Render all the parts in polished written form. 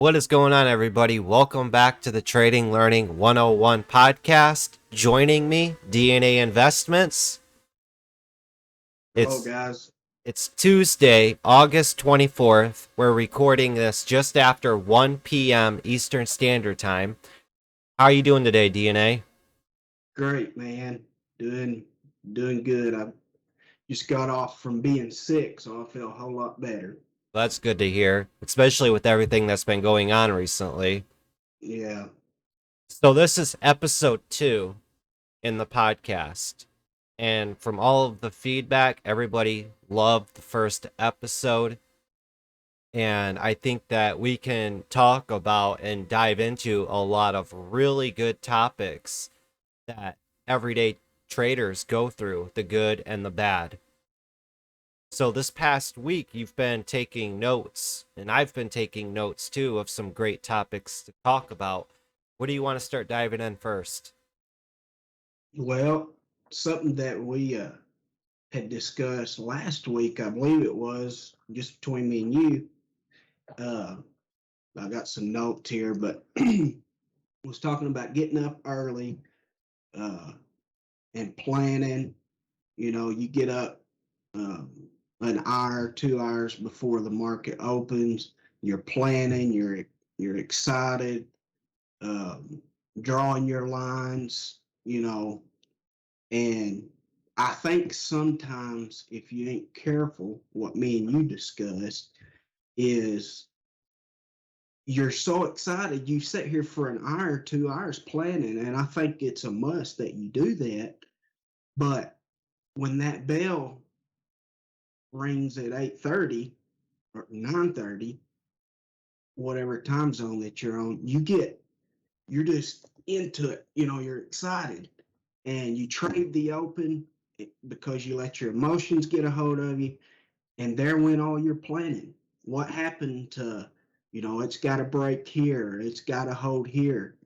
What is going on, everybody? Welcome back to the Trading Learning 101 podcast. Joining me, DNA Investments. Hello, It's guys. it's Tuesday, August 24th. We're recording this just after 1 p.m. Eastern Standard Time. How are you doing today, DNA? Great, man. Doing doing good. I just got off from being sick, so I feel a whole lot better. That's good to hear, especially with everything that's been going on recently. Yeah. So this is episode 2 in the podcast. And from all of the feedback, everybody loved the first episode. And I think that we can talk about and dive into a lot of really good topics that everyday traders go through, the good and the bad. So this past week, you've been taking notes, and I've been taking notes too of some great topics to talk about. What do you want to start diving in first? Well, something that we had discussed last week, I believe it was just between me and you. Uh, I got some notes here, but was talking about getting up early uh, and planning. You get up um, an hour, 2 hours before the market opens. You're planning. You're excited, um, drawing your lines. And I think sometimes if you ain't careful, what me and you discussed is you're so excited you sit here for an hour, 2 hours planning, and I think it's a must that you do that. But when that bell rings at 8:30 or 9:30, whatever time zone that you're on, you're just into it. You're excited, and you trade the open because you let your emotions get a hold of you, and there went all your planning. What happened to, it's got to break here, it's got to hold here.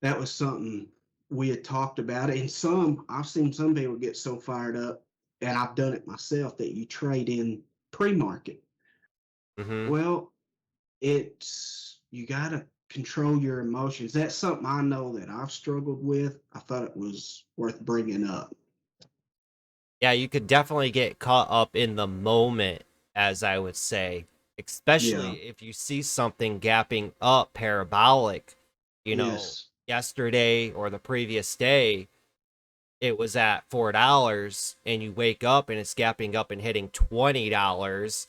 That was something we had talked about, and I've seen some people get so fired up, and I've done it myself, that you trade in pre-market. Mm-hmm. Well, it's you got to control your emotions. That's something I know that I've struggled with. I thought it was worth bringing up. Yeah, you could definitely get caught up in the moment, as I would say, especially Yeah. if you see something gapping up parabolic. Yes. Yesterday or the previous day, it was at $4, and you wake up and it's gapping up and hitting $20.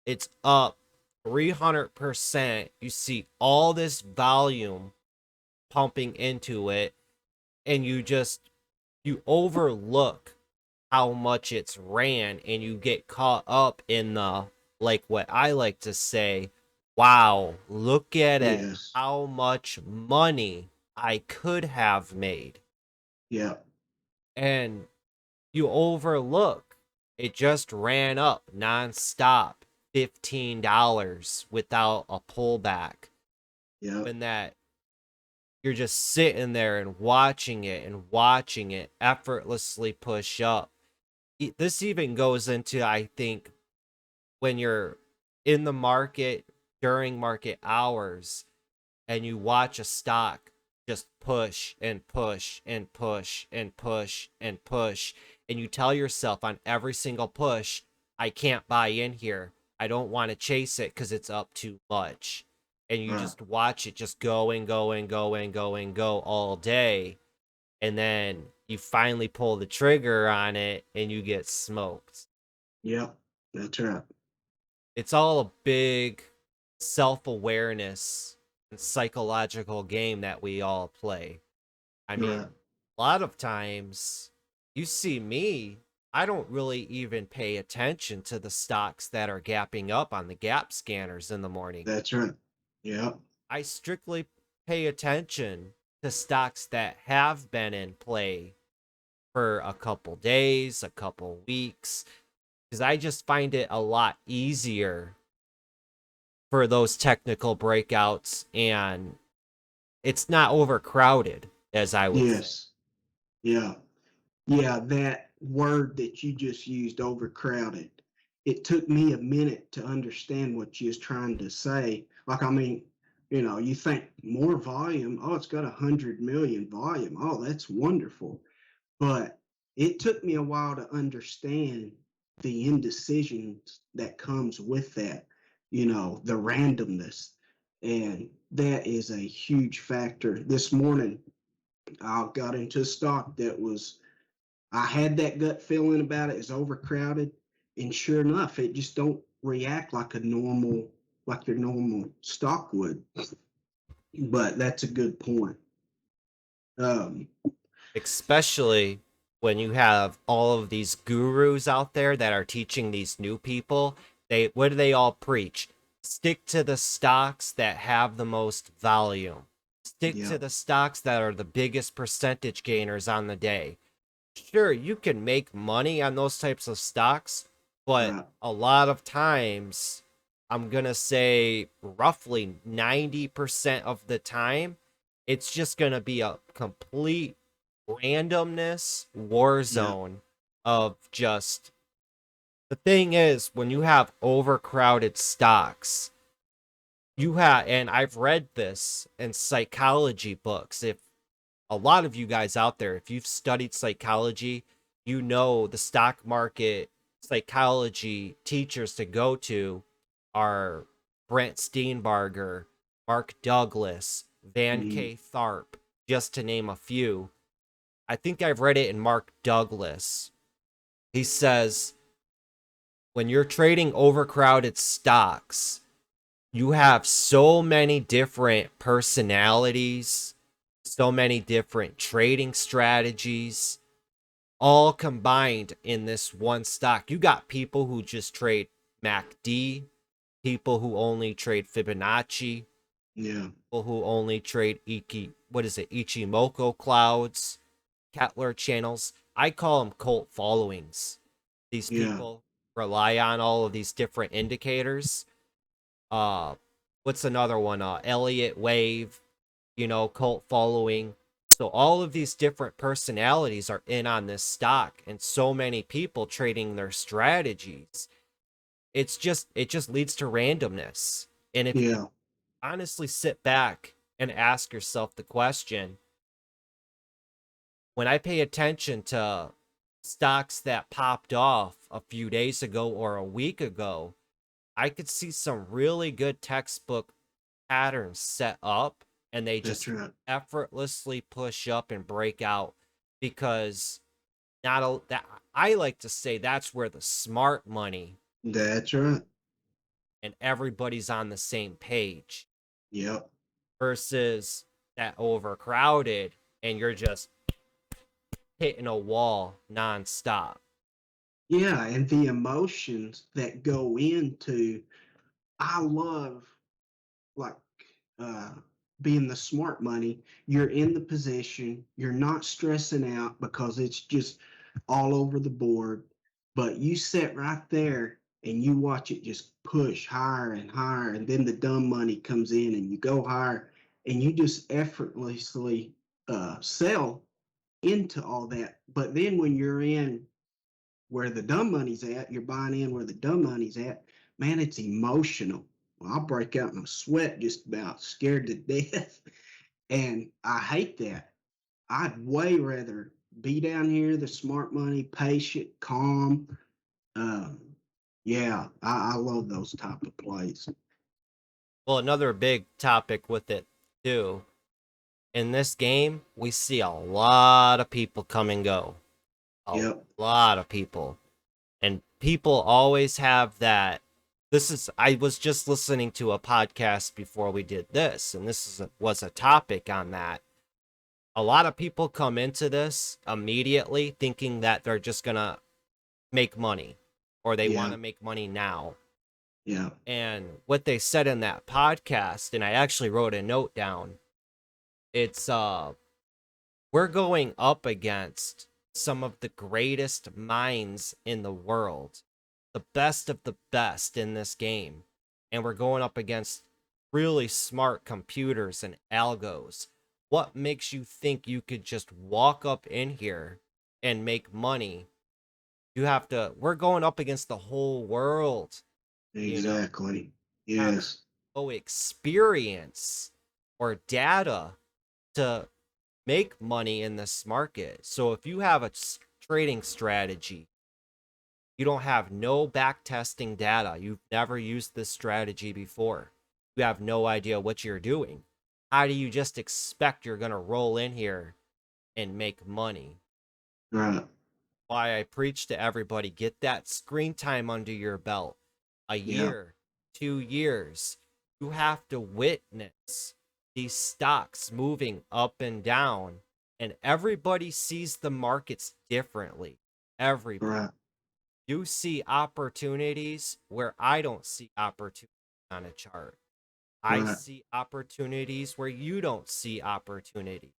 It's up 300%. You see all this volume pumping into it, and you overlook how much it's ran, and you get caught up in the, like what I like to say, wow, look at it, Yes. how much money I could have made. Yeah. And you overlook it just ran up nonstop $15 without a pullback. Yeah. When that you're just sitting there and watching it effortlessly push up. This even goes into, I think, when you're in the market during market hours and you watch a stock just push and push and push and push and push, and you tell yourself on every single push, I can't buy in here. I don't want to chase it because it's up too much. And you Right. just watch it just go and go and go and go and go all day. And then you finally pull the trigger on it and you get smoked. Yeah. That's right. It's all a big self-awareness and psychological game that we all play. I Right. mean, a lot of times you see me, I don't really even pay attention to the stocks that are gapping up on the gap scanners in the morning. That's right. Yeah. I strictly pay attention to stocks that have been in play for a couple days, a couple weeks, because I just find it a lot easier for those technical breakouts, and it's not overcrowded, as I would say. Yes. Yeah. Yeah. That word that you just used, overcrowded, it took me a minute to understand what you was trying to say. Like, I mean, you think more volume, oh, it's got 100 million volume. Oh, that's wonderful. But it took me a while to understand the indecision that comes with that, the randomness. And that is a huge factor. This morning, I got into a stock that I had that gut feeling about it. It's overcrowded. And sure enough, it just don't react like your normal stock would. But that's a good point. Um, Especially when you have all of these gurus out there that are teaching these new people. What do they all preach? Stick to the stocks that have the most volume. Stick yeah, to the stocks that are the biggest percentage gainers on the day. Sure, you can make money on those types of stocks, but right, a lot of times, I'm going to say roughly 90% of the time, it's just going to be a complete randomness war yeah, zone of just the thing is when you have overcrowded stocks, you have, and I've read this in psychology books. If a lot of you guys out there, if you've studied psychology, you know the stock market psychology teachers to go to are Brent Steenbarger, Mark Douglas, Van mm, K. Tharp, just to name a few. I think I've read it in Mark Douglas. He says when you're trading overcrowded stocks, you have so many different personalities, so many different trading strategies, all combined in this one stock. You got people who just trade MACD, people who only trade Fibonacci, yeah, people who only trade Ichimoku clouds, Kettler channels. I call them cult followings. These yeah, people rely on all of these different indicators. uh what's another one? Elliott Wave, cult following. So all of these different personalities are in on this stock and so many people trading their strategies. It just leads to randomness. And if you yeah, honestly sit back and ask yourself the question, when I pay attention to stocks that popped off a few days ago or a week ago, I could see some really good textbook patterns set up and they that's just right. effortlessly push up and break out because not a, that I like to say that's where the smart money That's right. and everybody's on the same page Yep. versus that overcrowded and you're just hitting a wall nonstop. Yeah, and the emotions that go into I love like uh being the smart money. You're in the position, you're not stressing out because it's just all over the board, but you sit right there and you watch it just push higher and higher, and then the dumb money comes in and you go higher, and you just effortlessly sell into all that. But then when you're in where the dumb money's at, you're buying in where the dumb money's at, man, it's emotional. Well, I'll break out in a sweat just about scared to death. And I hate that. I'd way rather be down here, the smart money, patient, calm. Um, yeah, I love those type of plays. Well, another big topic with it too. In this game, we see a lot of people come and go. A Yep, lot of people. And people always have that. I was just listening to a podcast before we did this, and was a topic on that. A lot of people come into this immediately thinking that they're just going to make money or they want yeah, to make money now. yeah, And what they said in that podcast, and I actually wrote a note down, it's we're going up against some of the greatest minds in the world, the best of the best in this game. And we're going up against really smart computers and algos. What makes you think you could just walk up in here and make money? We're going up against the whole world, you know. exactly. Now, Yes, no experience or data to make money in this market. So if you have a trading strategy, you don't have no back testing data, you've never used this strategy before, you have no idea what you're doing, how do you just expect you're going to roll in here and make money? Right. Why I preach to everybody, get that screen time under your belt. A Yeah. year, 2 years, you have to witness these stocks moving up and down, and everybody sees the markets differently. Everybody. Right. You see opportunities where I don't see opportunities on a chart. I Right. see opportunities where you don't see opportunity.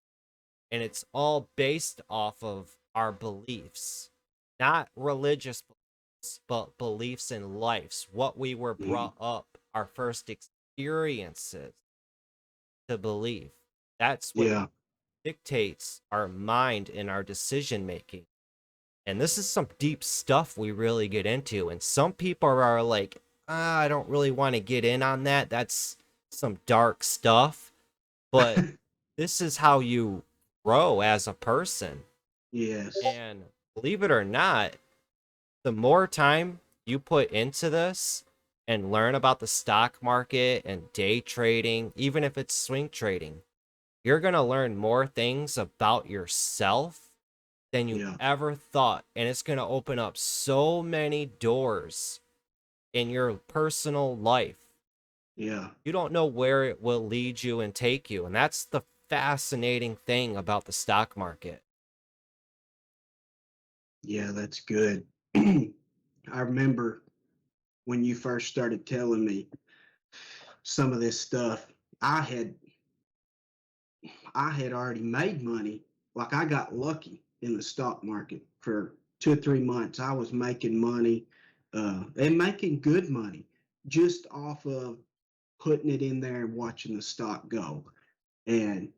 And it's all based off of our beliefs, not religious beliefs, but beliefs in lives, what we were Mhm. brought up, our first experiences to believe. That's what Yeah. dictates our mind and our decision making. And this is some deep stuff we really get into. And some people are like, I don't really want to get in on that. That's some dark stuff. But this is how you grow as a person. Yes. And believe it or not, the more time you put into this and learn about the stock market and day trading, even if it's swing trading, you're going to learn more things about yourself than you Yeah. ever thought. And it's going to open up so many doors in your personal life. Yeah. You don't know where it will lead you and take you. And that's the fascinating thing about the stock market. Yeah, that's good. I remember when you first started telling me some of this stuff, I had I had already made money. Like I got lucky in the stock market for 2 or 3 months. I was making money, and making good money just off of putting it in there and watching the stock go. And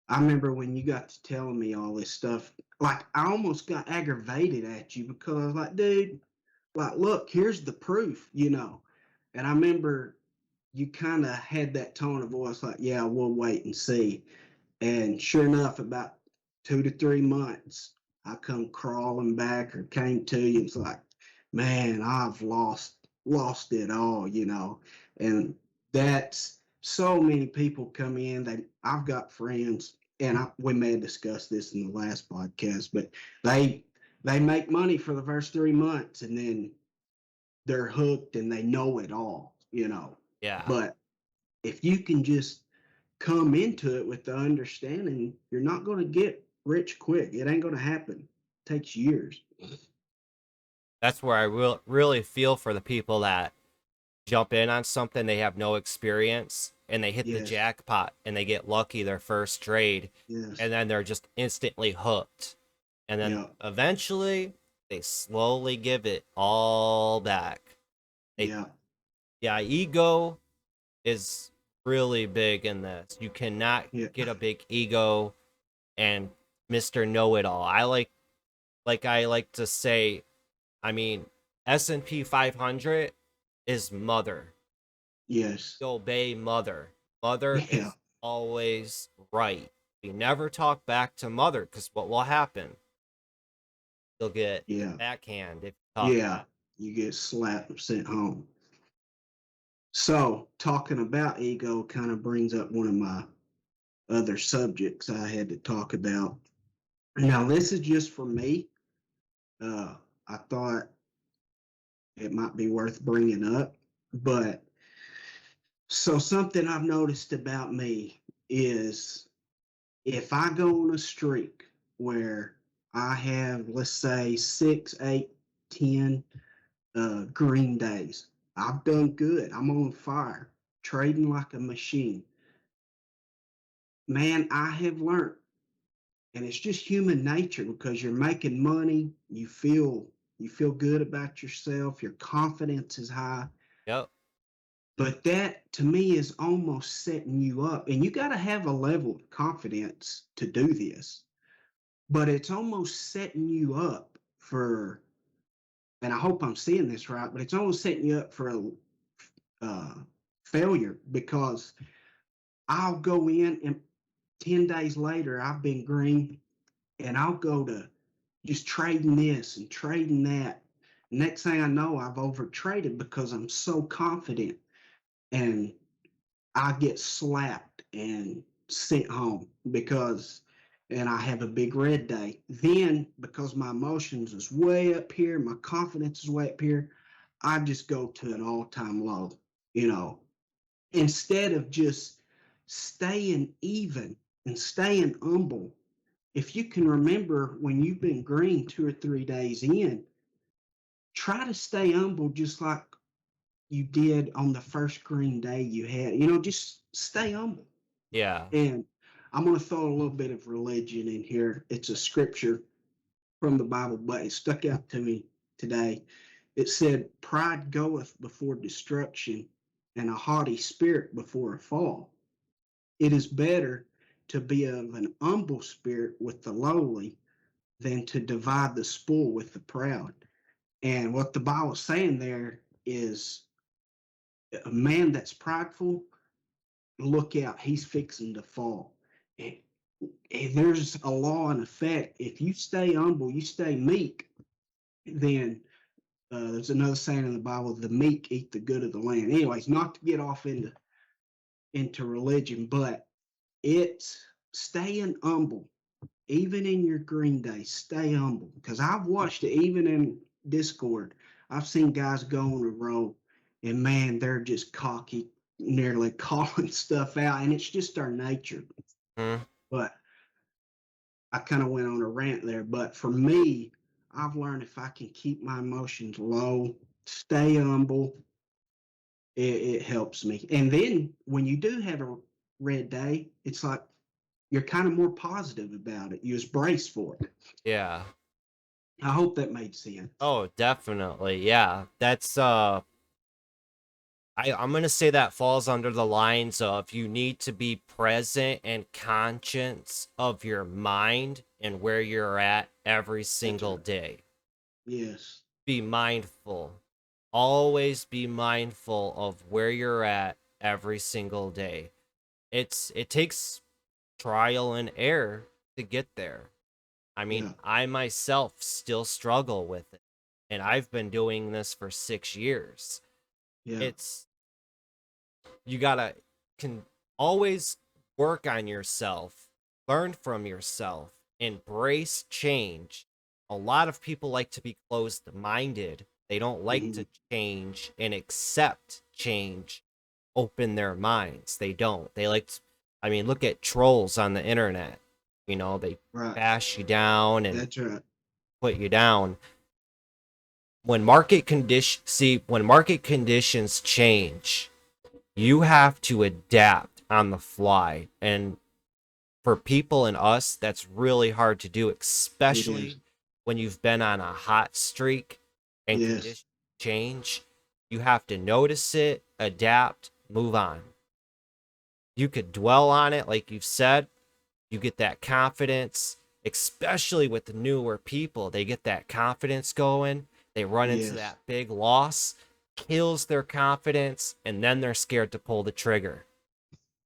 I remember when you got to telling me all this stuff, like I almost got aggravated at you because I was like, dude, like, look, here's the proof. And I remember you kind of had that tone of voice, like, yeah, we'll wait and see. And sure enough, about 2 to 3 months, I come crawling back or came to you. It's like, man, I've lost it all. And that's so many people come in that I've got friends, and we may have discussed this in the last podcast, but they they make money for the first 3 months and then they're hooked and they know it all. Yeah. But if you can just come into it with the understanding you're not going to get rich quick. It ain't going to happen. It takes years. That's where I really feel for the people that jump in on something they have no experience and they hit the Yes. jackpot and they get lucky their first trade Yes. and then they're just instantly hooked. And then Yeah. eventually they slowly give it all back. They Yeah. Yeah, ego is really big in this. You cannot Yeah. get a big ego and Mr. Know It All. I like to say, I mean, S&P 500 is mother. Yes. Obey mother. Mother Yeah. is always right. You never talk back to mother because what will happen? You'll get Yeah. backhand if you talk Yeah. back. You get slapped and sent home. So, talking about ego kind of brings up one of my other subjects I had to talk about. Now, this is just for me. Uh, I thought it might be worth bringing up, but so something I've noticed about me is if I go on a streak where I have, let's say, 6, 8, 10 green days, I've done good. I'm on fire, trading like a machine. Man, I have learned, and it's just human nature because you're making money, you feel good about yourself, your confidence is high. Yep. But that to me is almost setting you up. And you got to have a level of confidence to do this. But it's almost setting you up for, and I hope I'm seeing this right, but it's almost setting you up for failure, because I'll go in and 10 days later I've been green, and I'll go to just trading this and trading that. Next thing I know, I've over traded because I'm so confident, and I get slapped and sent home because, and I have a big red day. Then, because my emotions is way up here, my confidence is way up here, I just go to an all-time low, you know, instead of just staying even and staying humble. If you can remember when you've been green 2 or 3 days in, try to stay humble just like you did on the first green day you had. Just stay humble. Yeah. And I'm going to throw a little bit of religion in here. It's a scripture from the Bible, but it stuck out to me today. It said, "Pride goeth before destruction, and a haughty spirit before a fall. It is better to be of an humble spirit with the lowly than to divide the spoil with the proud." And what the Bible's saying there is, a man that's prideful, look out, he's fixing to fall. And, there's a law in effect. If you stay humble, you stay meek, then there's another saying in the Bible: the meek eat the good of the land. Anyways, not to get off into religion, but it's staying humble. Even in your green day, stay humble. Because I've watched it, even in Discord. I've seen guys go on a roll, and man, they're just cocky, nearly calling stuff out, and it's just our nature. Hmm. But I kind of went on a rant there. But for me, I've learned if I can keep my emotions low, stay humble, it helps me. And then when you do have a red day, it's like you're kind of more positive about it. You just brace for it. Yeah. I hope that made sense. Oh, definitely. Yeah. That's I'm gonna say that falls under the lines of you need to be present and conscious of your mind and where you're at every That's single right. day. Yes. Be mindful. Always be mindful of where you're at every single day. It takes trial and error to get there. I mean, Yeah. I myself still struggle with it. And I've been doing this for 6 years. Yeah. It's you gotta can always work on yourself, learn from yourself, embrace change. A lot of people like to be closed minded. They don't like Hmm. to change and accept change, open their minds. They don't. They like to, I mean, look at trolls on the internet. They Right. bash you down and That's right. put you down. When market conditions change, you have to adapt on the fly. And for people in us, that's really hard to do, It is. especially when you've been on a hot streak and Yes. conditions change. You have to notice it, adapt, move on. You could dwell on it, like you've said. You get that confidence, especially with the newer people. They get that confidence going. They run into Yes. that big loss, kills their confidence, and then they're scared to pull the trigger.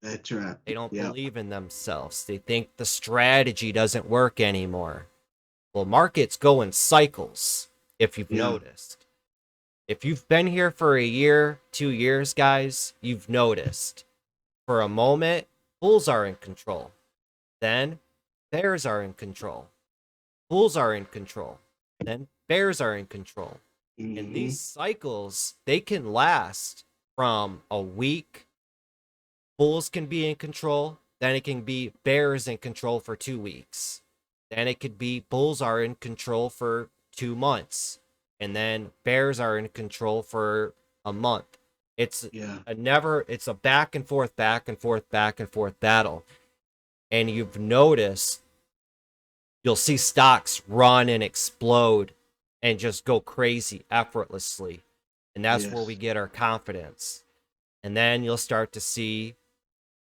That's right. They don't Yeah. believe in themselves. They think the strategy doesn't work anymore. Well, markets go in cycles, if you've Yeah. noticed. If you've been here for a year, 2 years, guys, you've noticed. For a moment, bulls are in control. Then bears are in control. Bulls are in control. Then bears are in control. And these Hmm. cycles, they can last from a week. Bulls can be in control. Then it can be bears in control for 2 weeks. Then it could be bulls are in control for 2 months. And then bears are in control for a month. Yeah. It's a back and forth, back and forth, back and forth battle. And you've noticed you'll see stocks run and explode and just go crazy effortlessly. And that's where we Yes. get our confidence. And then you'll start to see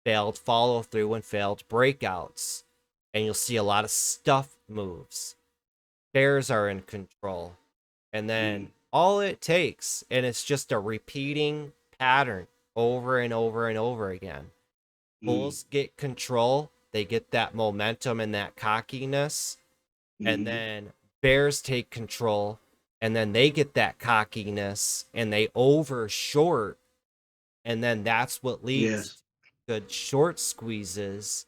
failed follow through and failed breakouts. And you'll see a lot of stuff moves. Bears are in control. And then Mm. all it takes, and it's just a repeating pattern. over and over and over again. Mm, Bulls get control, they get that momentum and that cockiness, and mm, then bears take control, and then they get that cockiness and they over short, and then that's what leads yes. to good short squeezes.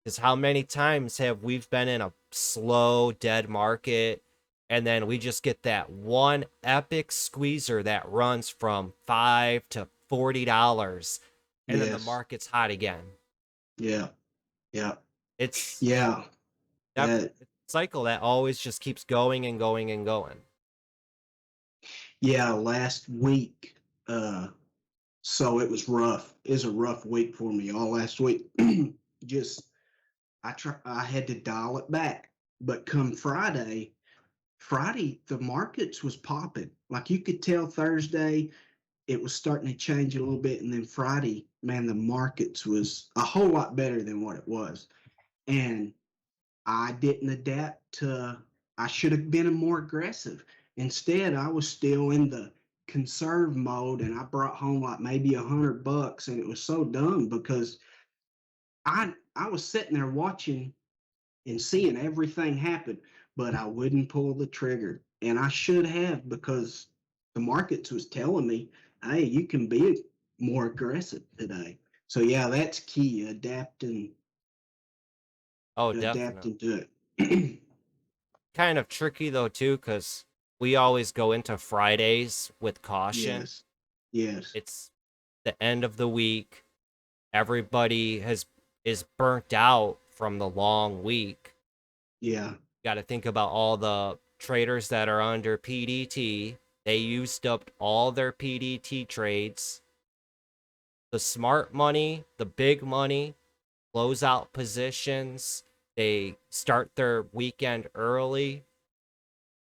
Because how many times have we been in a slow dead market, and then we just get that one epic squeezer that runs from $5 to $40, and then the Yes. market's hot again. Yeah. Yeah. It's Yeah. that That cycle that always just keeps going and going and going. yeah, last week, so it was rough. It was a rough week for me all last week. Just I had to dial it back. But come Friday the markets was popping. Like you could tell Thursday it was starting to change a little bit, and then Friday, man, the markets was a whole lot better than what it was. And I didn't adapt to, I should have been more aggressive. Instead, I was still in the conserve mode, and I brought home like maybe $100, and it was so dumb because I was sitting there watching and seeing everything happen, but I wouldn't pull the trigger. And I should have, because the markets was telling me, hey, you can be more aggressive today. So yeah, that's key, Oh, definitely. adapting to it. Kind of tricky though too, because we always go into Fridays with caution. Yes. Yes. It's the end of the week. Everybody has is burnt out from the long week. Yeah. Got to think about all the traders that are under PDT. They used up all their PDT trades. The smart money, the big money, close out positions. They start their weekend early.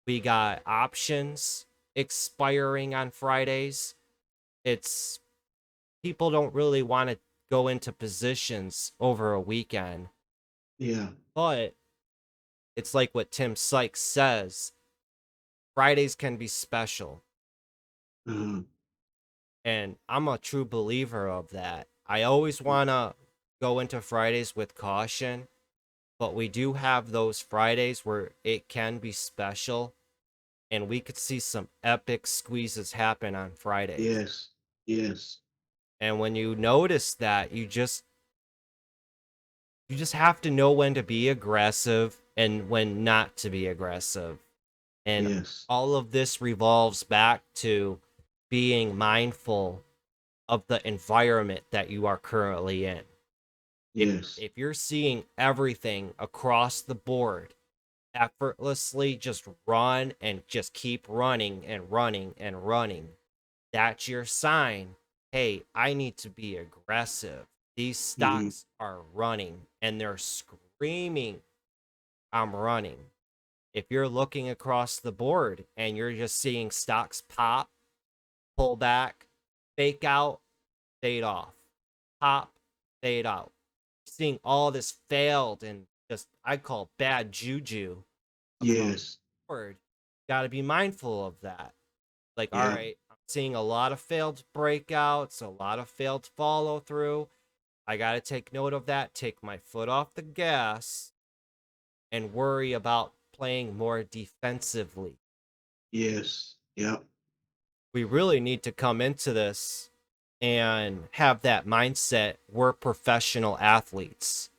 We got options expiring on Fridays. It's people don't really want to go into positions over a weekend, Yeah. but it's like what Tim Sykes says, Fridays can be special. Uh, And I'm a true believer of that. I always want to go into Fridays with caution, but we do have those Fridays where it can be special, and we could see some epic squeezes happen on Fridays. yes. Yes. And when you notice that, you just have to know when to be aggressive and when not to be aggressive. And Yes. all of this revolves back to being mindful of the environment that you are currently in. If Yes. if you're seeing everything across the board effortlessly just run and just keep running and running and running, that's your sign. Hey, I need to be aggressive. These Mm-hmm. stocks are running and they're screaming, I'm running. If you're looking across the board and you're just seeing stocks pop, pull back, fake out, fade off, pop, fade out, seeing all this failed and just I call bad juju across Yes. the board, got to be mindful of that. Like, all Yeah. right, I'm seeing a lot of failed breakouts, a lot of failed follow through. I got to take note of that, take my foot off the gas, and worry about playing more defensively. Yes. Yep. We really need to come into this and have that mindset. We're professional athletes.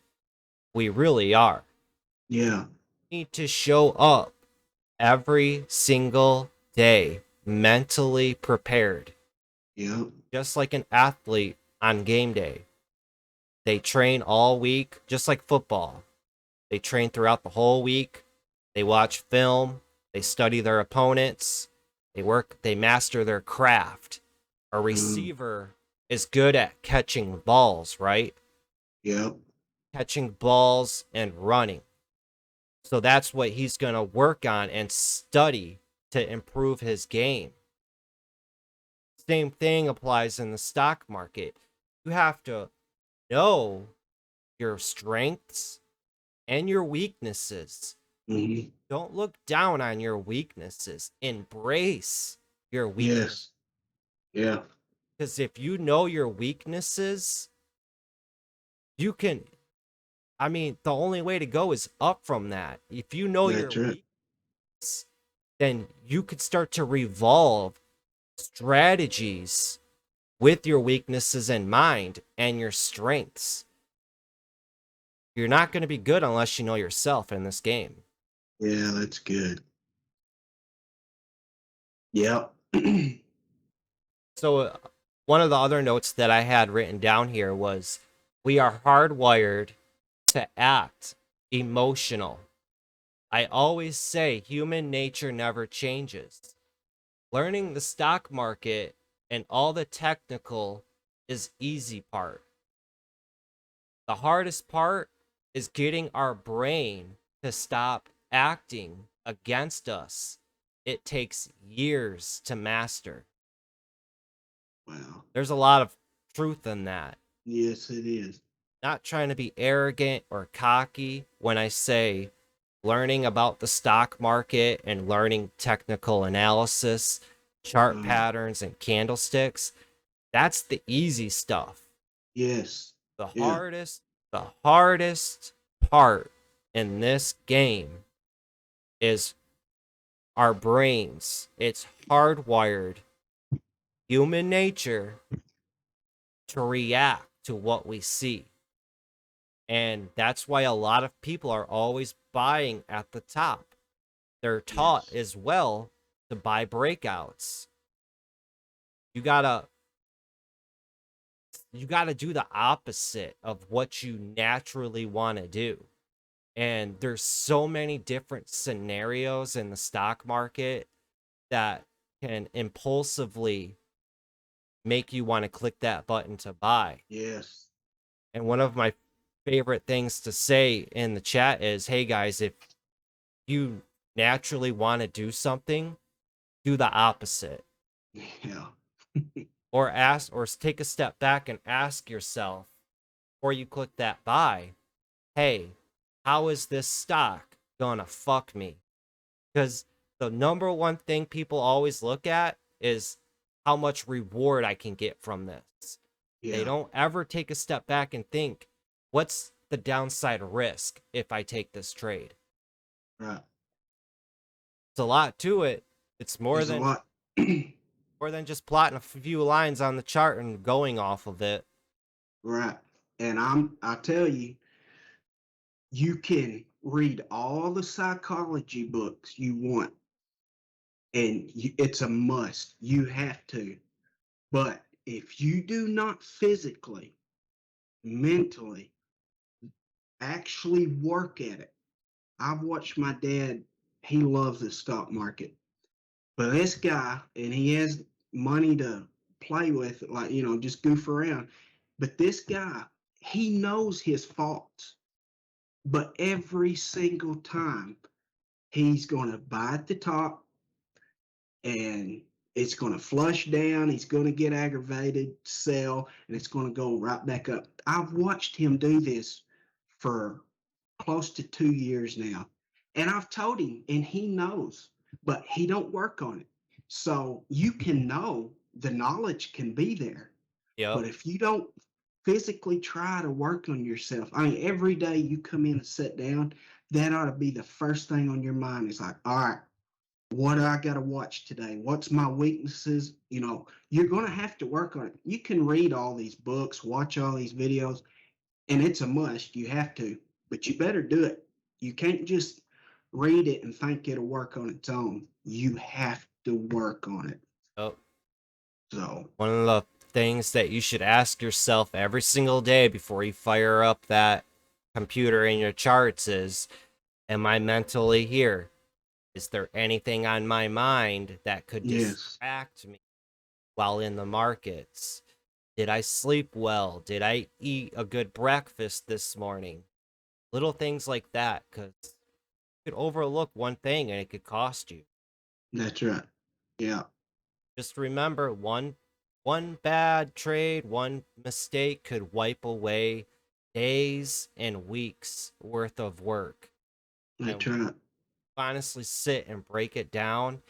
We really are. Yeah. We need to show up every single day mentally prepared, Yep. just like an athlete on game day. They train all week, just like football. They train throughout the whole week. They watch film. They study their opponents. They master their craft. A Mm, receiver is good at catching balls, right? yep. Catching balls and running. So that's what he's going to work on and study to improve his game. Same thing applies in the stock market. You have to know your strengths and your weaknesses. Mm-hmm. Don't look down on your weaknesses. Embrace your weakness. Yes. Yeah. Because if you know your weaknesses, you can, I mean, the only way to go is up from that. If you know your That's right. weakness, then you could start to revolve strategies with your weaknesses in mind and your strengths. You're not going to be good unless you know yourself in this game. Yeah, that's good. Yep. So, one of the other notes that I had written down here was we are hardwired to act emotional. I always say human nature never changes. Learning the stock market and all the technical is easy part. The hardest part is getting our brain to stop acting against us. It takes years to master. Wow. There's a lot of truth in that. Yes, it is. Not trying to be arrogant or cocky when I say learning about the stock market and learning technical analysis, chart Uh, patterns, and candlesticks. That's the easy stuff. yes. The Yeah. hardest, the hardest part in this game is our brains. It's hardwired human nature to react to what we see. And that's why a lot of people are always buying at the top. They're taught Yes. as well to buy breakouts. You gotta you gotta do the opposite of what you naturally want to do. And there's so many different scenarios in the stock market that can impulsively make you want to click that button to buy. Yes. And one of my favorite things to say in the chat is, hey guys, if you naturally want to do something, do the opposite. Yeah. Or ask, or take a step back and ask yourself before you click that buy, hey, how is this stock gonna fuck me? Because the number one thing people always look at is how much reward I can get from this. They Yeah. don't ever take a step back and think, what's the downside risk if I take this trade? Right. It's a lot to it. It's There's a lot. more than just plotting a few lines on the chart and going off of it. Right. And I tell you, you can read all the psychology books you want, and it's a must. You have to. But if you do not physically, mentally, actually work at it, I've watched my dad, he loves the stock market. But this guy, and he has money to play with, like, just goof around. But this guy, he knows his faults. But every single time, he's going to buy at the top and it's going to flush down. He's going to get aggravated, sell, and it's going to go right back up. I've watched him do this for close to 2 years now. And I've told him, and he knows, but he don't work on it. So you can know the knowledge can be there. Yep. But if you don't physically try to work on yourself, I mean, every day you come in and sit down, that ought to be the first thing on your mind. It's like, all right, what do I got to watch today? What's my weaknesses? You're going to have to work on it. You can read all these books, watch all these videos, and it's a must. You have to, but you better do it. You can't just read it and think it'll work on its own. You have to work on it. Yep. So, One of the things that you should ask yourself every single day before you fire up that computer in your charts is, am I mentally here? Is there anything on my mind that could yes, distract me while in the markets? Did I sleep well? Did I eat a good breakfast this morning? Little things like that, because you could overlook one thing and it could cost you. that's right. Yeah, Just remember, one bad trade, one mistake could wipe away days and weeks worth of work. that's And right. honestly sit and break it down,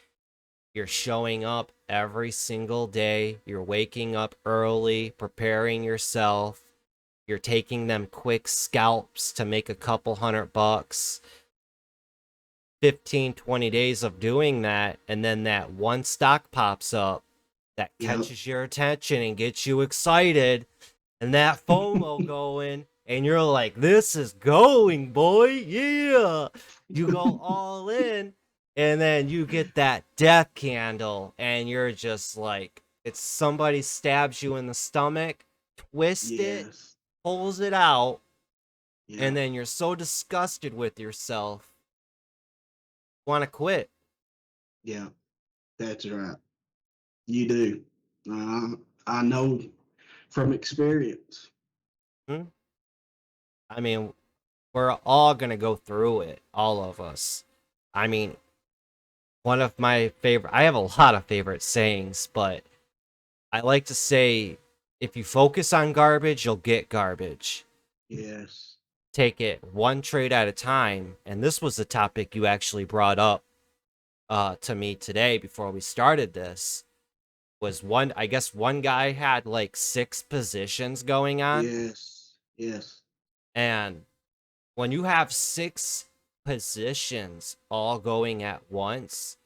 You're showing up every single day. You're waking up early, preparing yourself. You're taking them quick scalps to make a couple $100. 15, 20 days of doing that, and then that one stock pops up that Yep. catches your attention and gets you excited, and that FOMO going, and you're like, this is going, boy, yeah. You go all in, and then you get that death candle, and you're just like, it's somebody stabs you in the stomach, twist it, Yes. pulls it out, Yeah. and then you're so disgusted with yourself, want to quit. Yeah. That's right. You do. Uh, I know from experience. Hmm? I mean, we're all gonna go through it, all of us. I mean, one of my favorite, I have a lot of favorite sayings, but I like to say, if you focus on garbage, you'll get garbage. Yes. Take it one trade at a time. And this was the topic you actually brought up to me today before we started this. Was one, I guess one guy had like 6 positions going on. Yes. Yes. And when you have 6 positions all going at once,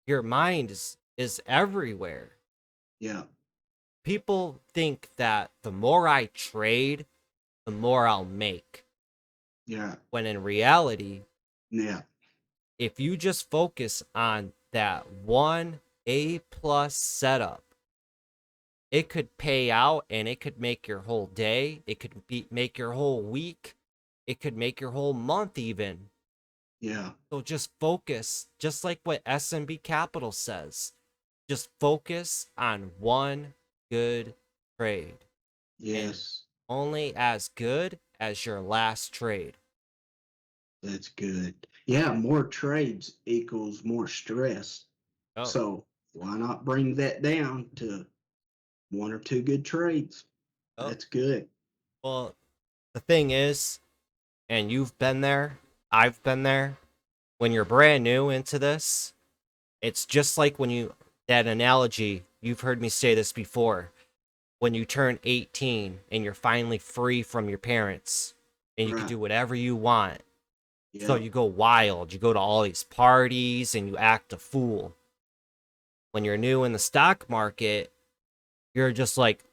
your mind is everywhere. Yeah. People think that the more I trade, the more I'll make. Yeah. When in reality, Yeah. if you just focus on that one A plus setup, it could pay out and it could make your whole day. It could make your whole week. It could make your whole month even. Yeah. So just focus, just like what SMB Capital says. Just focus on one good trade, and Yes. only as good as your last trade. That's good. Yeah. More trades equals more stress. Oh, So why not bring that down to one or two good trades? oh. That's good. Well, the thing is, and you've been there, I've been there, when you're brand new into this, it's just like when you, that analogy, you've heard me say this before, when you turn 18 and you're finally free from your parents and you can Right. do whatever you want. So Yep. you go wild, you go to all these parties and you act a fool. When you're new in the stock market, you're just like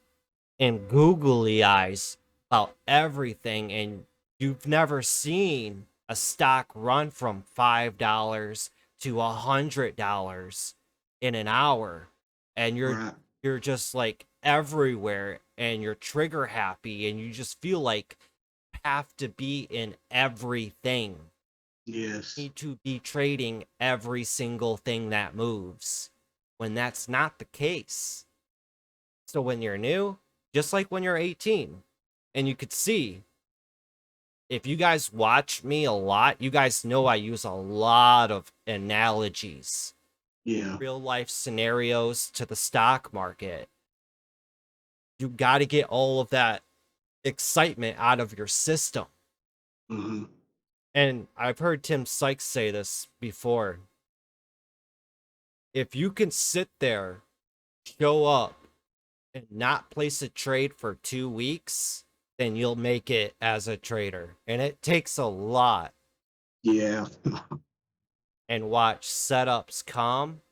in googly eyes about everything, and you've never seen a stock run from $5 to $100 in an hour, and Right. you're just like everywhere, and you're trigger happy, and you just feel like you have to be in everything. Yes. Need to be trading every single thing that moves, when that's not the case. So when you're new, just like when you're 18, and you could see, if you guys watch me a lot, you guys know I use a lot of analogies, Yeah. real life scenarios to the stock market. You got to get all of that excitement out of your system. Uh-huh. And I've heard Tim Sykes say this before. If you can sit there, show up, and not place a trade for 2 weeks, then you'll make it as a trader. And it takes a lot. Yeah. And watch setups come,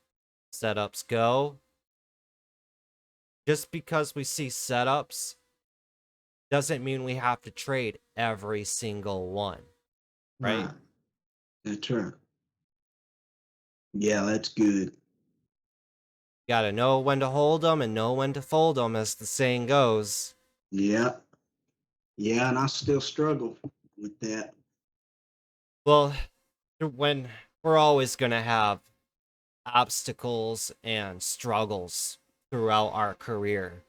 setups go. Just because we see setups doesn't mean we have to trade every single one, right? Right. That's right. Yeah, that's good. You gotta know when to hold them and know when to fold them, as the saying goes. Yeah. Yeah, and I still struggle with that. Well, when we're always gonna have obstacles and struggles throughout our career.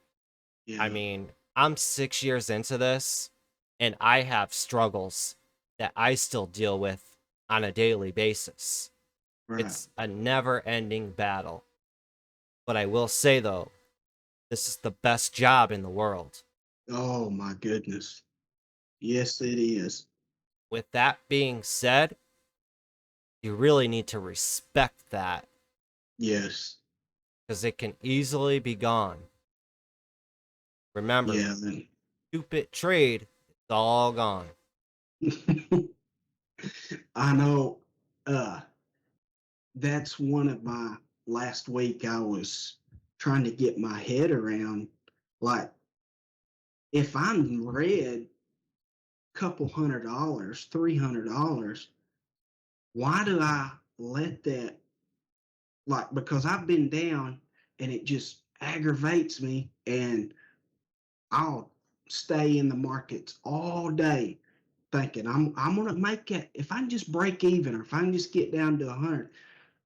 I Yeah. mean, I'm 6 years into this, and I have struggles that I still deal with on a daily basis. Right. It's a never ending battle. But I will say, though, this is the best job in the world. Oh my goodness. Yes, it is. With that being said, you really need to respect that. Yes. because it can easily be gone. Remember, Yeah. And stupid trade, it's all gone. I know uh that's one of my last week I was trying to get my head around, like, if I'm red couple $100, $300, why do I let that, like, because I've been down and it just aggravates me, and I'll stay in the markets all day thinking I'm gonna make it if I can just break even, or if I can just get down to 100.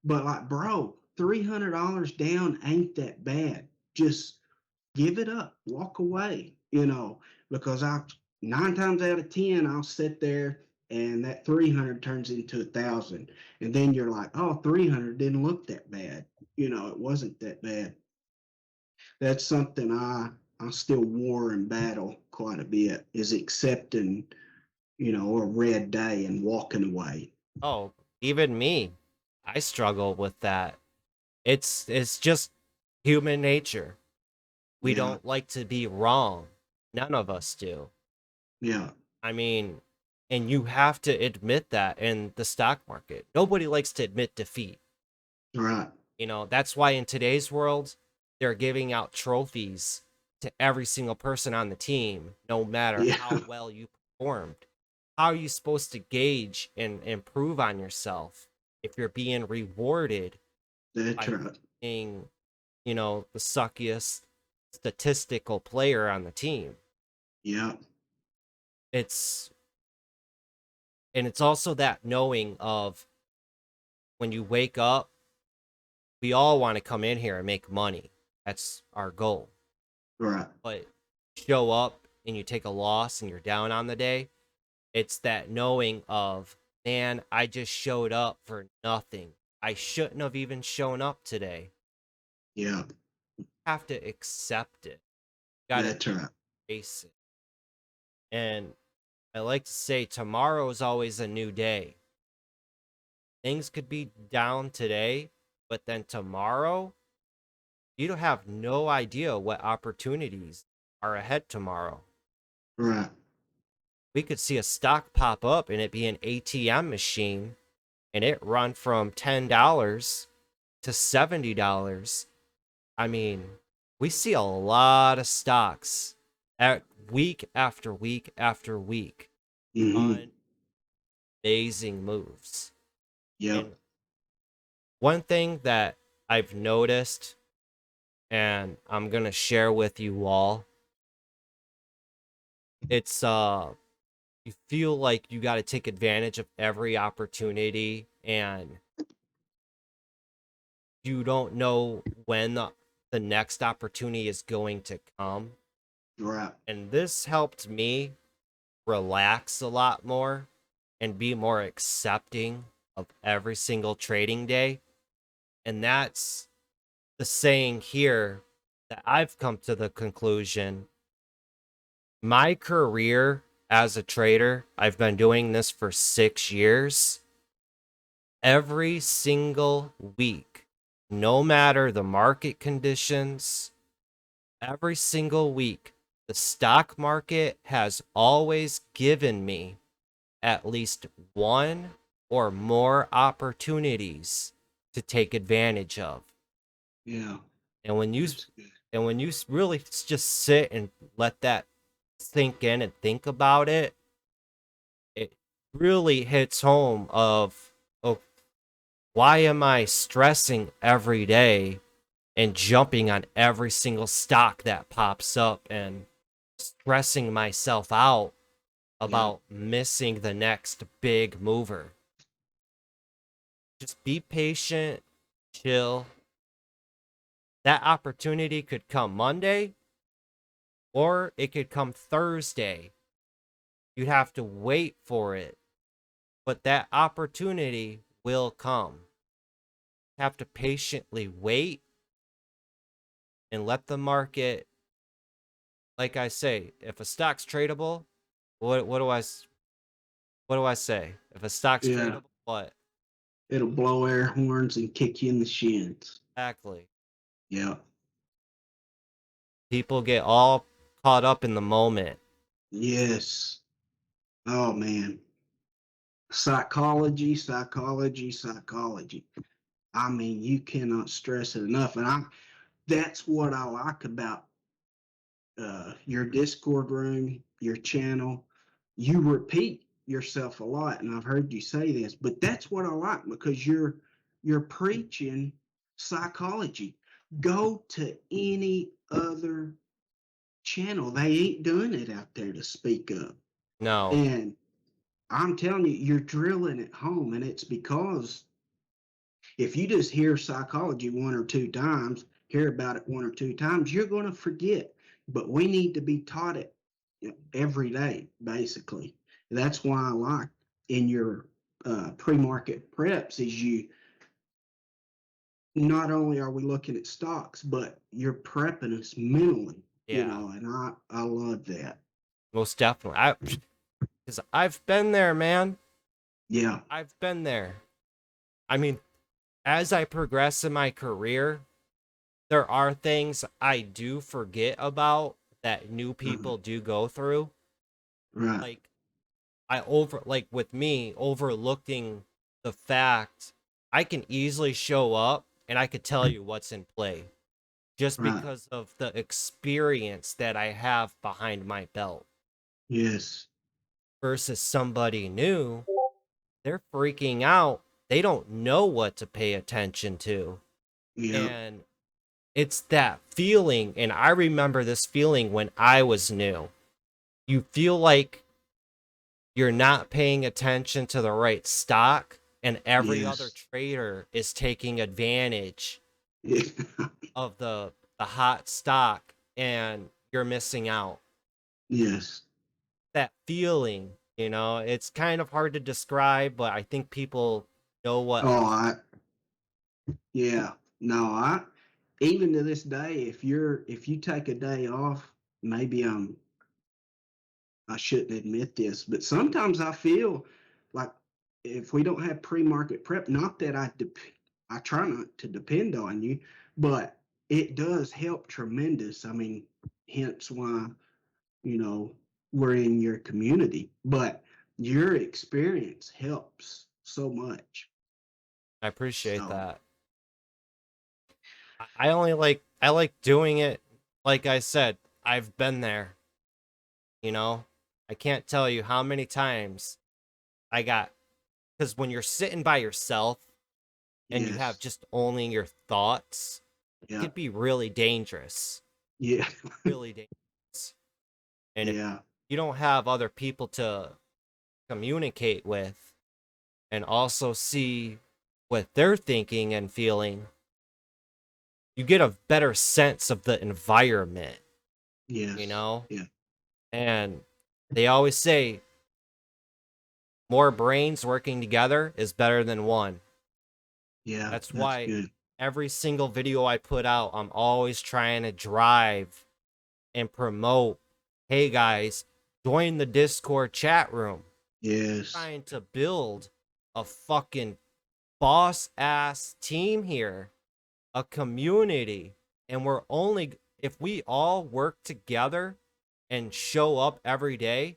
But like, bro, $300 down ain't that bad. Just give it up, walk away, because I 9 times out of 10 I'll sit there and that 300 turns into 1,000, and then you're like, oh, 300 didn't look that bad. It wasn't that bad. That's something I still war and battle quite a bit, is accepting, a red day and walking away. Oh, even me, I struggle with that. It's just human nature. We Yeah, don't like to be wrong. None of us do. yeah, I mean, and you have to admit that in the stock market. Nobody likes to admit defeat. right. That's why in today's world, they're giving out trophies to every single person on the team, no matter Yeah, how well you performed. How are you supposed to gauge and improve on yourself if you're being rewarded that's by right. being, the suckiest statistical player on the team? Yeah, It's and it's also that knowing of when you wake up, we all want to come in here and make money. That's our goal. right. But show up and you take a loss and you're down on the day, it's that knowing of, man, I just showed up for nothing. I shouldn't have even shown up today. Yeah, Have to accept it. Gotta that's right. face it. And I like to say tomorrow is always a new day. Things could be down today, but then tomorrow, you don't have no idea what opportunities are ahead tomorrow. Right. We could see a stock pop up and it be an ATM machine and it run from $10 to $70. I mean, we see a lot of stocks at week after week after week. Mm-hmm. Amazing moves. Yep. And one thing that I've noticed and I'm going to share with you all, it's you feel like you got to take advantage of every opportunity and you don't know when the next opportunity is going to come. Right. And this helped me relax a lot more and be more accepting of every single trading day. And that's the saying here that I've come to the conclusion. My career as a trader, I've been doing this for 6 years. Every single week, no matter the market conditions, every single week, the stock market has always given me at least one or more opportunities to take advantage of. Yeah. And when you That's good. really just sit and let that sink in and think about it, it really hits home of, oh, why am I stressing every day and jumping on every single stock that pops up and stressing myself out Yep. about missing the next big mover? Just be patient, chill. That opportunity could come Monday or it could come Thursday. You'd have to wait for it, but that opportunity will come. Have to patiently wait and let the market, like I say, if a stock's tradable, what do I say? If a stock's Yeah. tradable, what? It'll blow air horns and kick you in the shins. Exactly. Yeah. People get all caught up in the moment. Yes. Oh man. Psychology, psychology, psychology. I mean, you cannot stress it enough. And that's what I like about your Discord room, your channel. You repeat yourself a lot, and I've heard you say this, but that's what I like because you're preaching psychology. Go to any other channel. They ain't doing it out there to speak up. No. And I'm telling you, you're drilling it home, and it's because if you just hear psychology one or two times, hear about it one or two times, you're going to forget. But we need to be taught it every day, basically. That's why I like in your pre-market preps is you not only are we looking at stocks, but you're prepping us mentally, Yeah. and I love that. Most definitely. Because I've been there, man. Yeah. I've been there. I mean, as I progress in my career, there are things I do forget about that new Uh-huh. people do go through. Right. Like like with me overlooking the fact I can easily show up and I could tell you what's in play just Right. because of the experience that I have behind my belt Yes. versus somebody new. They're freaking out. They don't know what to pay attention to. Yeah. And it's that feeling. And I remember this feeling when I was new. You feel like you're not paying attention to the right stock, and every other Yes. trader is taking advantage Yeah. of the hot stock, and you're missing out. Yes. That feeling, it's kind of hard to describe, but I think people know what Oh, I'm. yeah. No, even to this day, if you take a day off, maybe I shouldn't admit this, but sometimes I feel like if we don't have pre-market prep, not that I try not to depend on you, but it does help tremendous. I mean, hence why, you know, we're in your community, but your experience helps so much. I appreciate So, that. I like doing it. Like I said, I've been there. You know, I can't tell you how many times I got, because when you're sitting by yourself and you have yes. just only your thoughts, it Yeah. could be really dangerous. Yeah. Really dangerous. And if Yeah. you don't have other people to communicate with and also see what they're thinking and feeling, you get a better sense of the environment, you Yes. know? Yeah. And they always say more brains working together is better than one. Yeah. That's That's why good. every single video I put out, I'm always trying to drive and promote, hey guys, join the Discord chat room. Yes. Trying to build a fucking boss ass team here, a community. And we're only, if we all work together and show up every day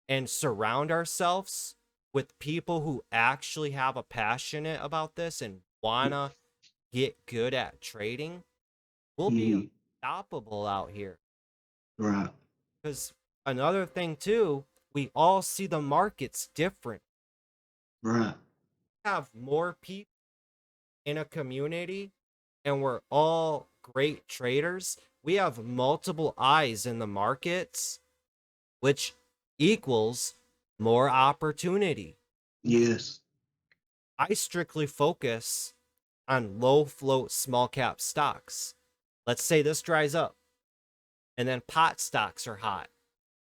and surround ourselves with people who actually have a passionate about this and wanna get good at trading, we'll be Mhm. unstoppable out here. Right. Because another thing too, we all see the markets different. Right. Have more people in a community and we're all great traders. We have multiple eyes in the markets, which equals more opportunity. Yes. I strictly focus on low float small cap stocks. Let's say this dries up and then pot stocks are hot.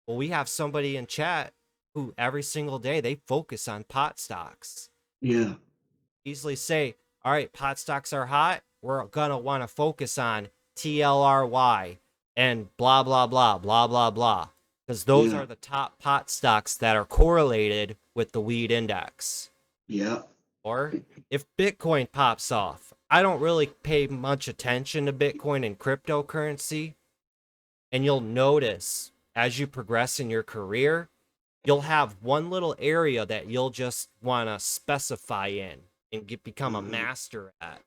Well, we have somebody in chat who every single day they focus on pot stocks. Yeah. Easily say, all right, pot stocks are hot. We're going to want to focus on TLRY and blah, blah, blah, blah, blah, blah. Because those Yeah. are the top pot stocks that are correlated with the weed index. Yeah. Or if Bitcoin pops off, I don't really pay much attention to Bitcoin and cryptocurrency. And you'll notice as you progress in your career, you'll have one little area that you'll just want to specify in and become a Uh-huh. master at.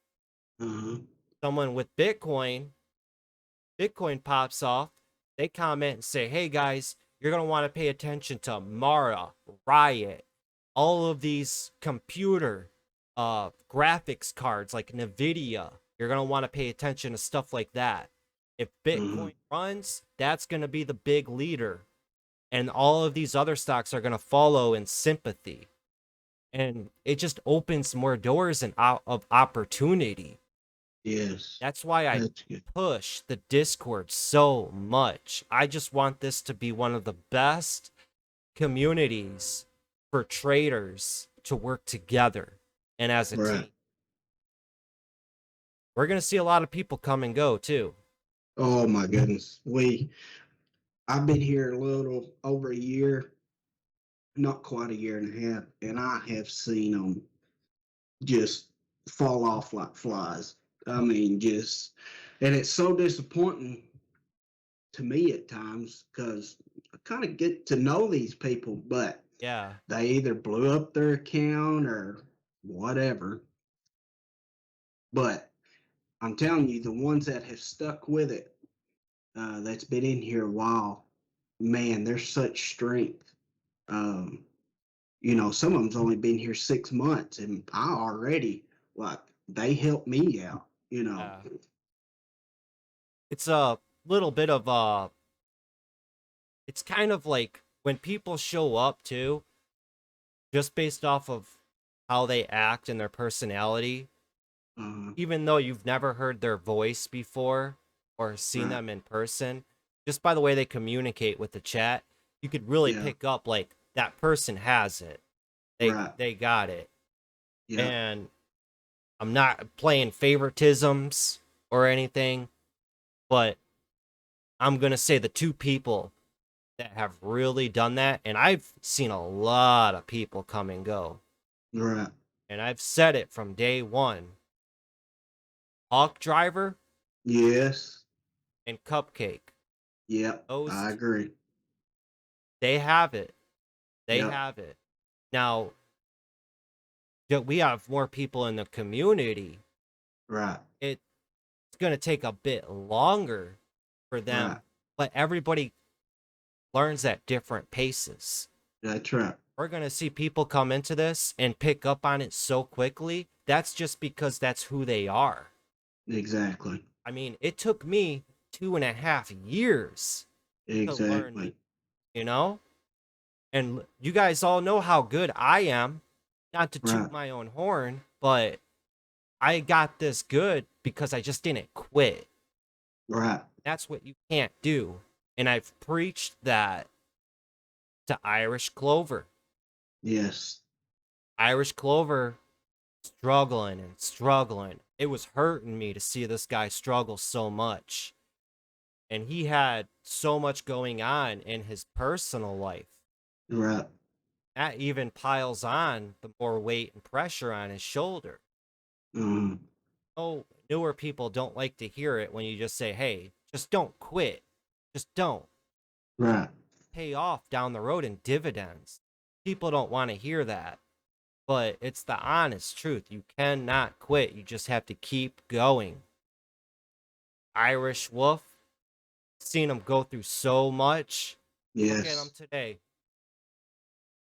Uh-huh. Someone with Bitcoin pops off, they comment and say, hey guys, you're going to want to pay attention to Mara, Riot, all of these computer graphics cards like NVIDIA. You're going to want to pay attention to stuff like that. If Uh-huh. Bitcoin runs, that's going to be the big leader. And all of these other stocks are going to follow in sympathy. And it just opens more doors and of opportunity. Yes. That's why I That's good. push the Discord so much. I just want this to be one of the best communities for traders to work together and as a Right. team. We're going to see a lot of people come and go too. Oh my goodness. I've been here a little over a year, not quite a year and a half, and I have seen them just fall off like flies. I mean, and it's so disappointing to me at times because I kind of get to know these people, but Yeah. they either blew up their account or whatever. But I'm telling you, the ones that have stuck with it, that's been in here a while, man, there's such strength. Um, some of them's only been here 6 months, and I already like they helped me out. Yeah. It's a little bit of it's kind of like when people show up too, just based off of how they act and their personality, Uh, even though you've never heard their voice before or seen right. them in person, just by the way they communicate with the chat, you could really Yeah. pick up like that person has it. They Right. they got it. Yeah. And I'm not playing favoritisms or anything, but I'm going to say the two people that have really done that, and I've seen a lot of people come and go. Right. And I've said it from day one. Hawk Driver Yes. and Cupcake. Yep. Those I two, agree. they have it. They Yep. have it. Now, we have more people in the community. Right. It's going to take a bit longer for Right. them, but everybody learns at different paces. That's right. We're going to see people come into this and pick up on it so quickly. That's just because that's who they are. Exactly. I mean, it took me 2.5 years to learn Exactly. it, you know? And you guys all know how good I am. Not to toot Right. my own horn, but I got this good because I just didn't quit. Right. That's what you can't do. And I've preached that to Irish Clover. Yes. Irish Clover struggling and struggling. It was hurting me to see this guy struggle so much. And he had so much going on in his personal life. Right. That even piles on the more weight and pressure on his shoulder. Um, Oh, newer people don't like to hear it when you just say, hey, just don't quit. Just don't. right. Pay off down the road in dividends. People don't want to hear that. But it's the honest truth. You cannot quit. You just have to keep going. Irish Wolf, seen him go through so much. Look at him Yes. today.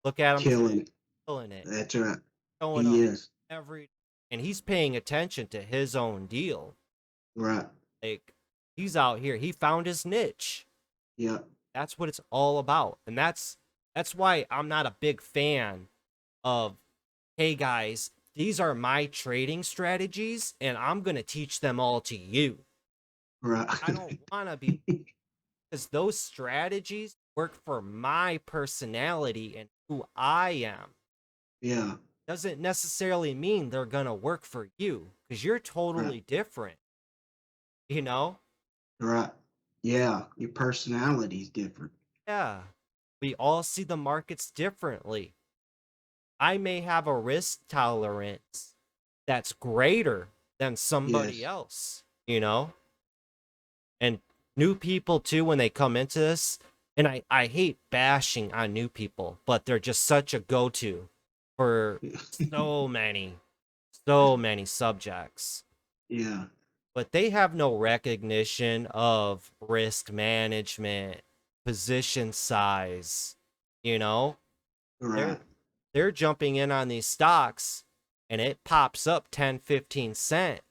Look at him Killing today. it. Killing it. That's right. Showing He up is. every, and he's paying attention to his own deal. Right. Like, he's out here. He found his niche. Yep. That's what it's all about. And that's why I'm not a big fan of, hey guys, these are my trading strategies and I'm going to teach them all to you. Right. I don't want to be, because those strategies work for my personality and who I am. Yeah. Doesn't necessarily mean they're going to work for you because you're Right. totally different, you know? Right. Yeah. Your personality's different. Yeah. We all see the markets differently. I may have a risk tolerance that's greater than somebody Yes. else, you know? And new people too, when they come into this, and I hate bashing on new people, but they're just such a go-to for so many, so many subjects. Yeah. But they have no recognition of risk management, position size, you know? Right. They're they're jumping in on these stocks and it pops up 10, 15 cents.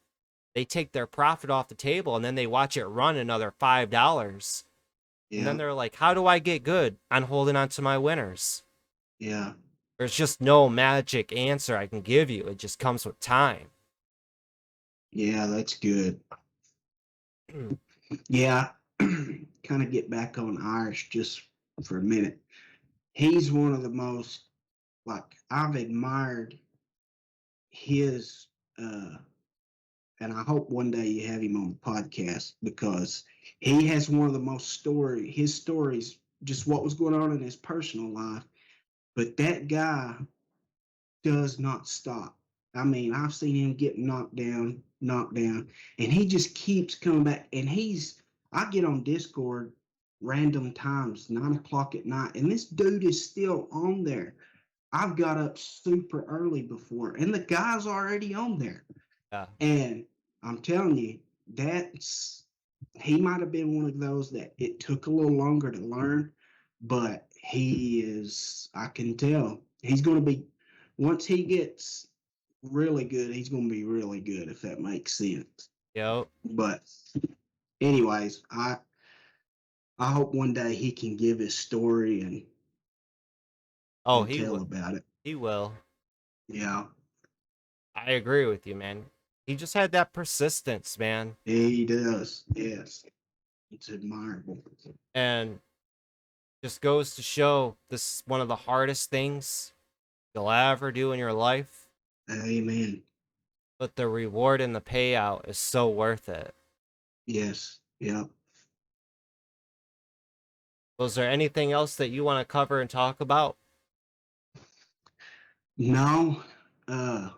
They take their profit off the table and then they watch it run another $5. And then Yeah. they're like, how do I get good on holding on to my winners? Yeah. There's just no magic answer I can give you. It just comes with time. Yeah, that's good. Yeah. Kind of get back on Irish just for a minute. He's one of the most, like, I've admired his, uh, and I hope one day you have him on the podcast because he has one of the most his stories, just what was going on in his personal life. But that guy does not stop. I mean, I've seen him get knocked down, and he just keeps coming back. And I get on Discord random times, 9 o'clock at night, and this dude is still on there. I've got up super early before, and the guy's already on there. Yeah. And I'm telling you, that's he might have been one of those that it took a little longer to learn, but he is, I can tell he's going to be, once he gets really good, he's going to be really good, if that makes sense. Yep. But anyways, I hope one day he can give his story Oh, and he tell will. about it. He will. Yeah, I agree with you, man. He just had that persistence, man. he does. Yes, it's admirable. And just goes to show this is one of the hardest things you'll ever do in your life, Amen. but the reward and the payout is so worth it. Yes. Yeah. Was there anything else that you want to cover and talk about? No, I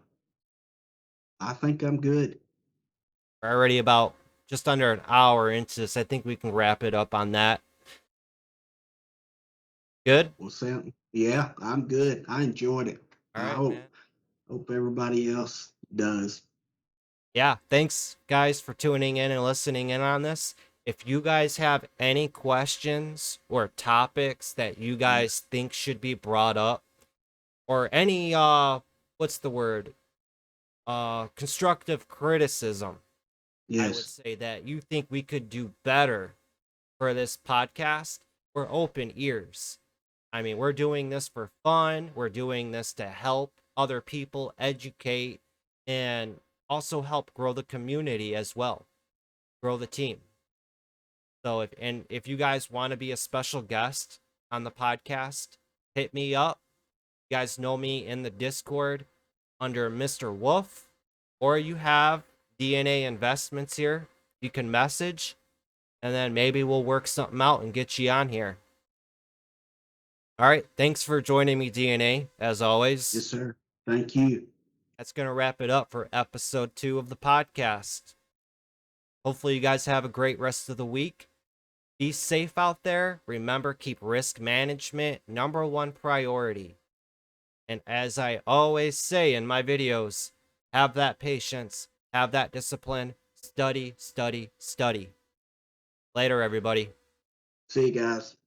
think I'm good. We're already about just under an hour into this. I think we can wrap it up on that. Good? Well, Sam, yeah, I'm good. I enjoyed it. All I right, man. hope everybody else does. Yeah, thanks guys for tuning in and listening in on this. If you guys have any questions or topics that you guys think should be brought up, or any what's the word? Constructive criticism, I would Yes. say that you think we could do better for this podcast, we're open ears. I mean, we're doing this for fun. We're doing this to help other people educate and also help grow the community as well, grow the team. So if you guys want to be a special guest on the podcast, hit me up. You guys know me in the Discord under Mr. Wolf, or you have DNA Investments here. You can message, and then maybe we'll work something out and get you on here. All right. Thanks for joining me, DNA, as Yes, always. sir. Thank you. That's going to wrap it up for episode 2 of the podcast. Hopefully, you guys have a great rest of the week. Be safe out there. Remember, keep risk management #1 priority. And as I always say in my videos, have that patience, have that discipline, study, study, study. Later, everybody. See you guys.